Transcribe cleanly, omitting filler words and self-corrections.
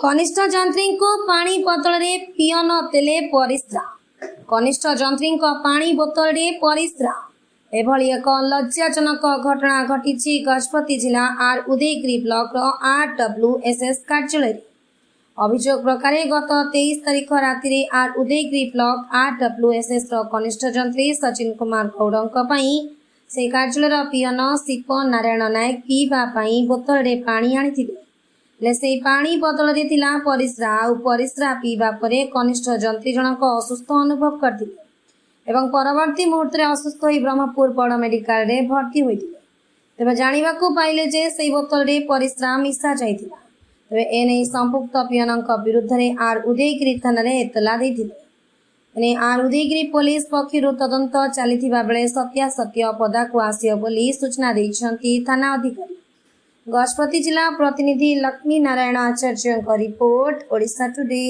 कनिष्ठ जंत्री को पानी बोतल रे पियन तेले परिस्रा। कनिष्ठ जंत्री पानी बोतल रे परिस्रा एभली एक लज्जाजनक घटना घटी गजपति जिला आर उदयगिरी ब्लॉक RWSS कार्यालय। अभियोग प्रकार गत 23 तारीख राति आर उदयगिरी ब्लॉक RWSS कनिष्ठ जंत्री सचिन कुमार गौड़ से कार्यालय पियन शिप नारायण नायक पीवा बोतल रे पानी आनी से पानी बदल रे थिला परिस्रा आ परिस्रा पीवा परे कनिष्ठ जंत्री जनक असुस्थ अनुभव करथिले एवं परवर्ती मुहूर्त रे असुस्थ होई ब्रह्मपुर बड़ मेडिकल रे भर्ती होइथिले। तेबे जानिबाकू पाइले जे सेई बोतल रे परिस्रा मिसा जाइथिला। तेबे एने संपुक्त पियनक विरुद्ध रे आर उदयगिरी थाना रे एतला दैथिले। एने आर उदयगिरी पुलिस पक्षरु तदंत चलिथिबा बेले सत्यासत्य पदाकू आसियो बोली सूचना दैछंती थाना अधिकारी। गजपति जिला प्रतिनिधि लक्ष्मी नारायण आचार्य रिपोर्ट ओडिशा टुडे।